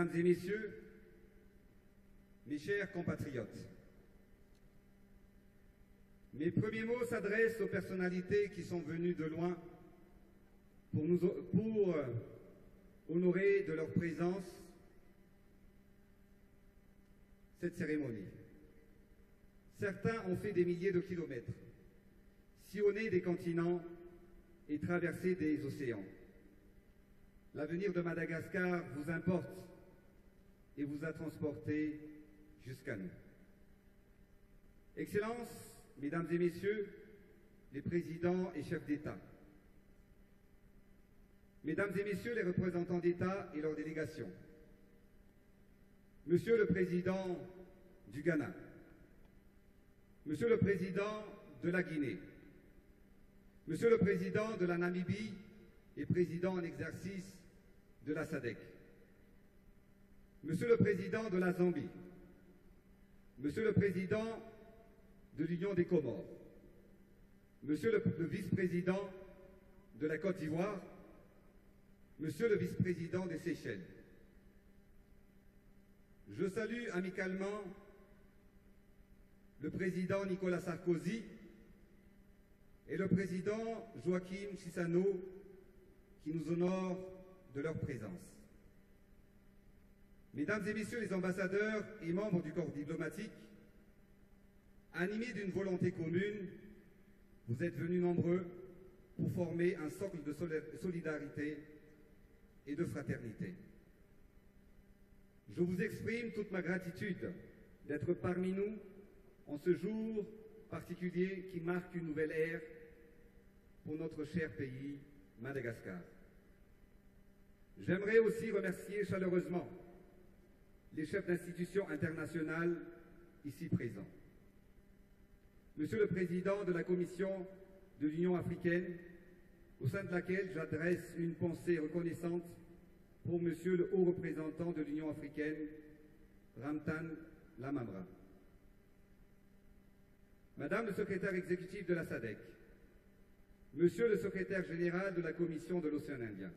Mesdames et Messieurs, mes chers compatriotes, mes premiers mots s'adressent aux personnalités qui sont venues de loin pour honorer de leur présence cette cérémonie. Certains ont fait des milliers de kilomètres, sillonné des continents et traversé des océans. L'avenir de Madagascar vous importe et vous a transporté jusqu'à nous. Excellences, Mesdames et Messieurs, les présidents et chefs d'État, Mesdames et Messieurs les représentants d'État et leurs délégations, Monsieur le Président du Ghana, Monsieur le Président de la Guinée, Monsieur le Président de la Namibie et Président en exercice de la SADC, Monsieur le Président de la Zambie, Monsieur le Président de l'Union des Comores, Monsieur le Vice-président de la Côte d'Ivoire, Monsieur le Vice-président des Seychelles. Je salue amicalement le Président Nicolas Sarkozy et le Président Joachim Chissano qui nous honorent de leur présence. Mesdames et Messieurs les ambassadeurs et membres du corps diplomatique, animés d'une volonté commune, vous êtes venus nombreux pour former un socle de solidarité et de fraternité. Je vous exprime toute ma gratitude d'être parmi nous en ce jour particulier qui marque une nouvelle ère pour notre cher pays, Madagascar. J'aimerais aussi remercier chaleureusement les chefs d'institutions internationales ici présents. Monsieur le Président de la Commission de l'Union africaine, au sein de laquelle j'adresse une pensée reconnaissante pour Monsieur le Haut représentant de l'Union africaine, Ramtan Lamamra. Madame le secrétaire exécutif de la SADC, Monsieur le secrétaire général de la Commission de l'Océan Indien,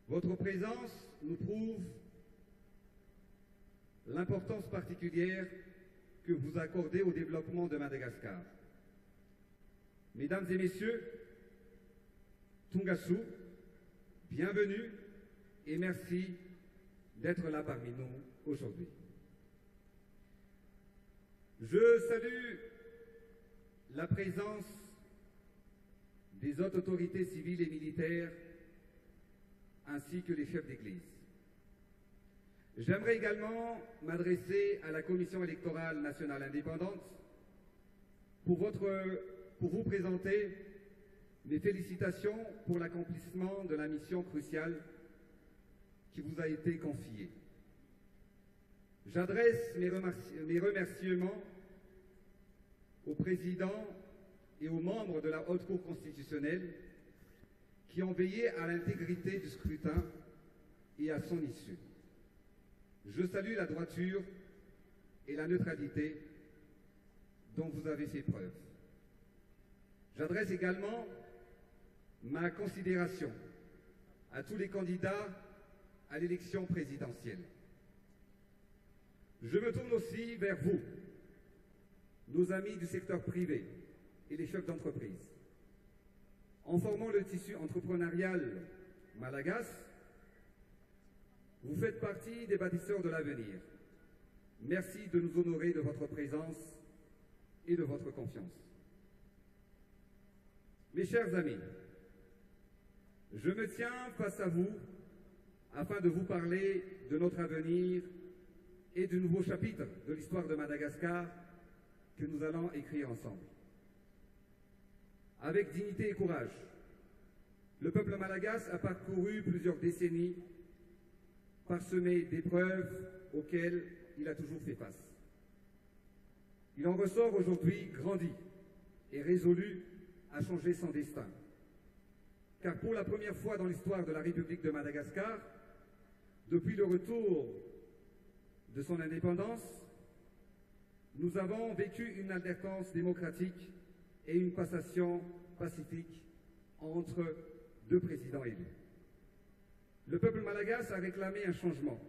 votre présence nous prouve l'importance particulière que vous accordez au développement de Madagascar. Mesdames et Messieurs, Tungasu, bienvenue et merci d'être là parmi nous aujourd'hui. Je salue la présence des hautes autorités civiles et militaires ainsi que les chefs d'Église. J'aimerais également m'adresser à la Commission électorale nationale indépendante pour vous présenter mes félicitations pour l'accomplissement de la mission cruciale qui vous a été confiée. J'adresse mes remerciements au président et aux membres de la Haute Cour constitutionnelle qui ont veillé à l'intégrité du scrutin et à son issue. Je salue la droiture et la neutralité dont vous avez fait preuve. J'adresse également ma considération à tous les candidats à l'élection présidentielle. Je me tourne aussi vers vous, nos amis du secteur privé et les chefs d'entreprise. En formant le tissu entrepreneurial malagasy, vous faites partie des bâtisseurs de l'avenir. Merci de nous honorer de votre présence et de votre confiance. Mes chers amis, je me tiens face à vous afin de vous parler de notre avenir et du nouveau chapitre de l'histoire de Madagascar que nous allons écrire ensemble. Avec dignité et courage, le peuple malagasy a parcouru plusieurs décennies parsemé d'épreuves auxquelles il a toujours fait face. Il en ressort aujourd'hui grandi et résolu à changer son destin. Car pour la première fois dans l'histoire de la République de Madagascar, depuis le retour de son indépendance, nous avons vécu une alternance démocratique et une passation pacifique entre deux présidents élus. Le peuple malagasy a réclamé un changement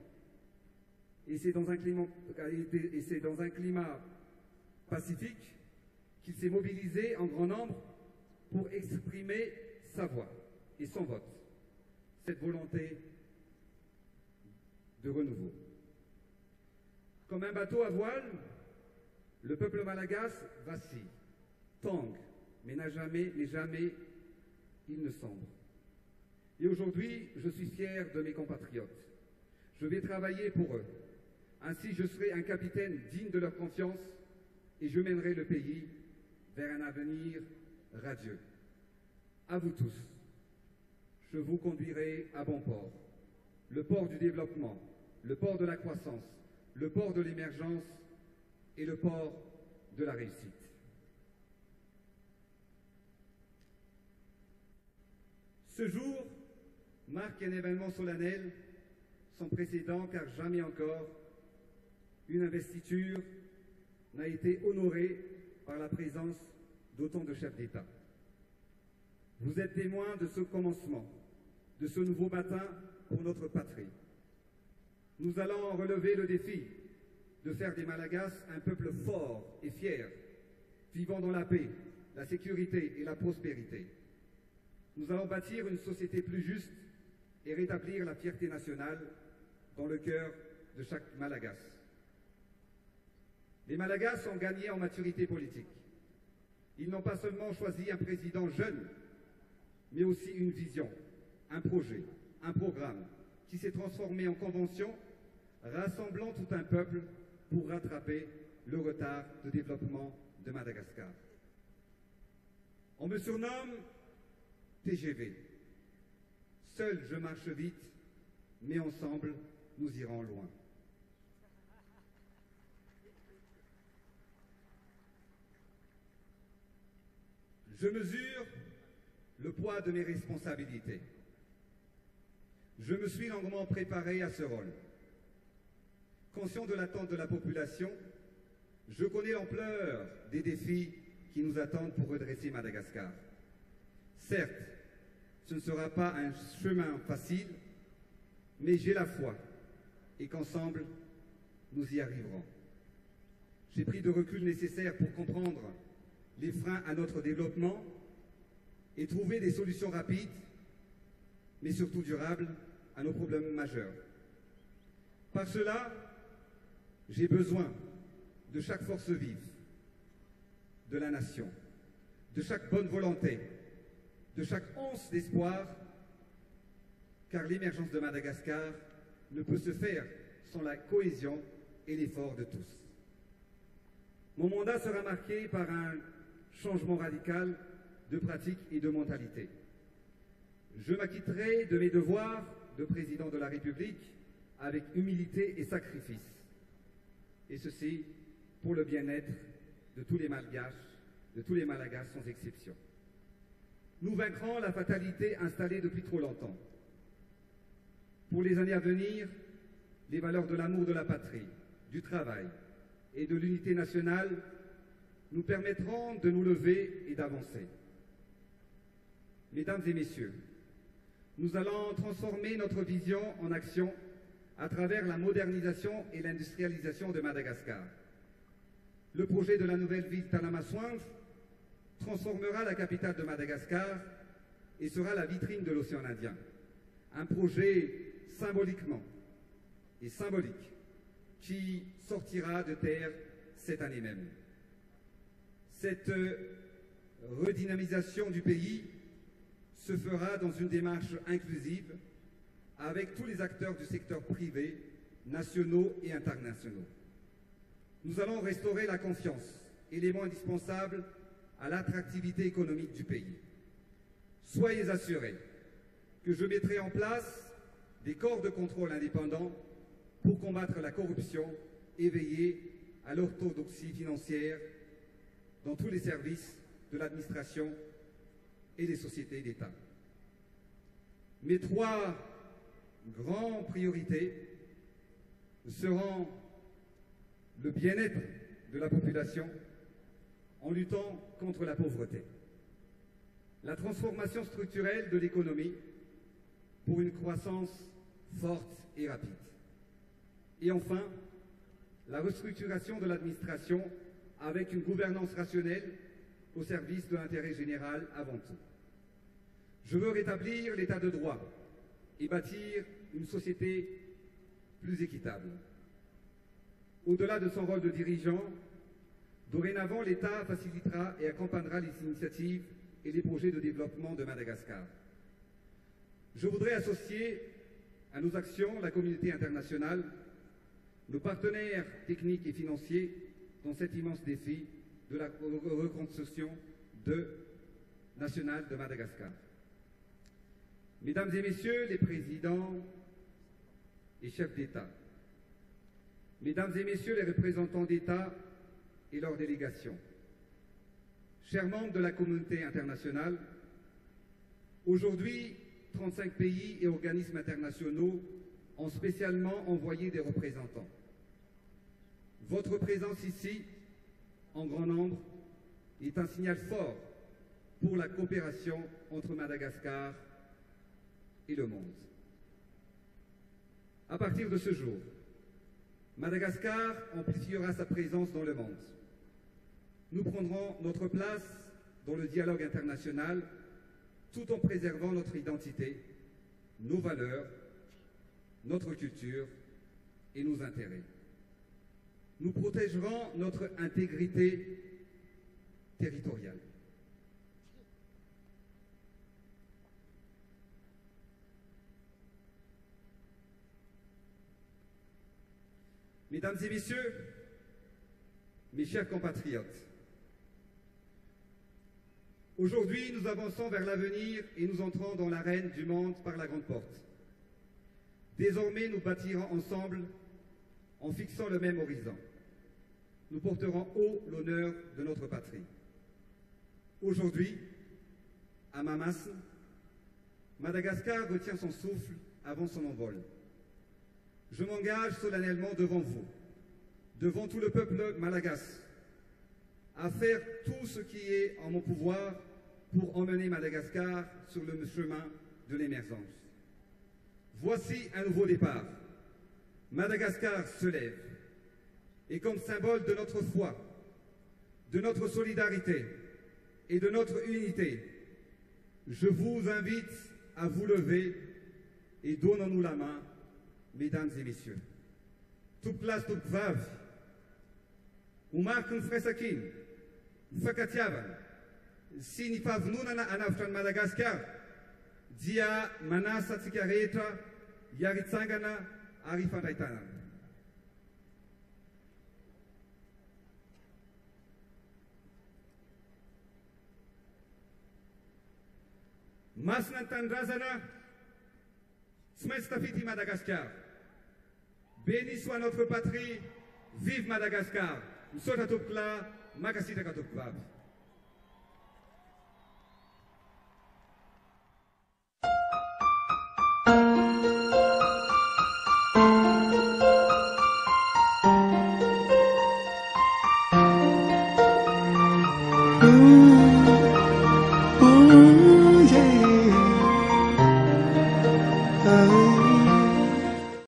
Et c'est dans un climat pacifique qu'il s'est mobilisé en grand nombre pour exprimer sa voix et son vote, cette volonté de renouveau. Comme un bateau à voile, le peuple malagasy vacille, tangue, mais jamais il ne sombre. Et aujourd'hui, je suis fier de mes compatriotes. Je vais travailler pour eux. Ainsi, je serai un capitaine digne de leur confiance et je mènerai le pays vers un avenir radieux. À vous tous, je vous conduirai à bon port. Le port du développement, le port de la croissance, le port de l'émergence et le port de la réussite. Ce jour marque un événement solennel sans précédent car jamais encore une investiture n'a été honorée par la présence d'autant de chefs d'État. Vous êtes témoins de ce commencement, de ce nouveau matin pour notre patrie. Nous allons relever le défi de faire des Malagasy un peuple fort et fier, vivant dans la paix, la sécurité et la prospérité. Nous allons bâtir une société plus juste et rétablir la fierté nationale dans le cœur de chaque Malagasy. Les Malagasy ont gagné en maturité politique. Ils n'ont pas seulement choisi un président jeune, mais aussi une vision, un projet, un programme qui s'est transformé en convention, rassemblant tout un peuple pour rattraper le retard de développement de Madagascar. On me surnomme TGV. Seul je marche vite, mais ensemble nous irons loin. Je mesure le poids de mes responsabilités. Je me suis longuement préparé à ce rôle. Conscient de l'attente de la population, je connais l'ampleur des défis qui nous attendent pour redresser Madagascar. Certes, ce ne sera pas un chemin facile, mais j'ai la foi et qu'ensemble, nous y arriverons. J'ai pris le recul nécessaire pour comprendre les freins à notre développement et trouver des solutions rapides, mais surtout durables, à nos problèmes majeurs. Par cela, j'ai besoin de chaque force vive de la nation, de chaque bonne volonté, de chaque once d'espoir, car l'émergence de Madagascar ne peut se faire sans la cohésion et l'effort de tous. Mon mandat sera marqué par un changement radical de pratique et de mentalité. Je m'acquitterai de mes devoirs de président de la République avec humilité et sacrifice, et ceci pour le bien-être de tous les Malagasy sans exception. Nous vaincrons la fatalité installée depuis trop longtemps. Pour les années à venir, les valeurs de l'amour de la patrie, du travail et de l'unité nationale nous permettront de nous lever et d'avancer. Mesdames et messieurs, nous allons transformer notre vision en action à travers la modernisation et l'industrialisation de Madagascar. Le projet de la nouvelle ville Talamasuange transformera la capitale de Madagascar et sera la vitrine de l'océan Indien. Un projet symbolique qui sortira de terre cette année même. Cette redynamisation du pays se fera dans une démarche inclusive avec tous les acteurs du secteur privé, nationaux et internationaux. Nous allons restaurer la confiance, élément indispensable à l'attractivité économique du pays. Soyez assurés que je mettrai en place des corps de contrôle indépendants pour combattre la corruption et veiller à l'orthodoxie financière dans tous les services de l'administration et des sociétés d'État. Mes 3 grandes priorités seront le bien-être de la population en luttant contre la pauvreté, la transformation structurelle de l'économie pour une croissance forte et rapide, Et enfin, la restructuration de l'administration avec une gouvernance rationnelle au service de l'intérêt général avant tout. Je veux rétablir l'état de droit et bâtir une société plus équitable. Au-delà de son rôle de dirigeant, dorénavant, l'État facilitera et accompagnera les initiatives et les projets de développement de Madagascar. Je voudrais associer à nos actions la communauté internationale, nos partenaires techniques et financiers dans cet immense défi de la reconstruction nationale de Madagascar. Mesdames et Messieurs les présidents et chefs d'État, Mesdames et Messieurs les représentants d'État et leurs délégations, chers membres de la communauté internationale, aujourd'hui, 35 pays et organismes internationaux ont spécialement envoyé des représentants. Votre présence ici, en grand nombre, est un signal fort pour la coopération entre Madagascar et le monde. À partir de ce jour, Madagascar amplifiera sa présence dans le monde. Nous prendrons notre place dans le dialogue international tout en préservant notre identité, nos valeurs, notre culture et nos intérêts. Nous protégerons notre intégrité territoriale. Mesdames et Messieurs, mes chers compatriotes, aujourd'hui, nous avançons vers l'avenir et nous entrons dans l'arène du monde par la grande porte. Désormais, nous bâtirons ensemble en fixant le même horizon. Nous porterons haut l'honneur de notre patrie. Aujourd'hui, à Mamas, Madagascar retient son souffle avant son envol. Je m'engage solennellement devant vous, devant tout le peuple malagasy, à faire tout ce qui est en mon pouvoir pour emmener Madagascar sur le chemin de l'émergence. Voici un nouveau départ. Madagascar se lève et comme symbole de notre foi, de notre solidarité et de notre unité, je vous invite à vous lever et donnons-nous la main, mesdames et messieurs. Toute place, toute vave, umarkun fresakin, fakatiavan, sinipavnunana anavitran Madagascar, dia manasa antsika rehetra hiaritsangana ary hifandraitana. Masina ny tanindrazana, tsy maintsy tafity Madagascar. Béni soit notre patrie, vive Madagascar. Misaotra tompoko lahy, makasitraka tompoko vavy. Yeah.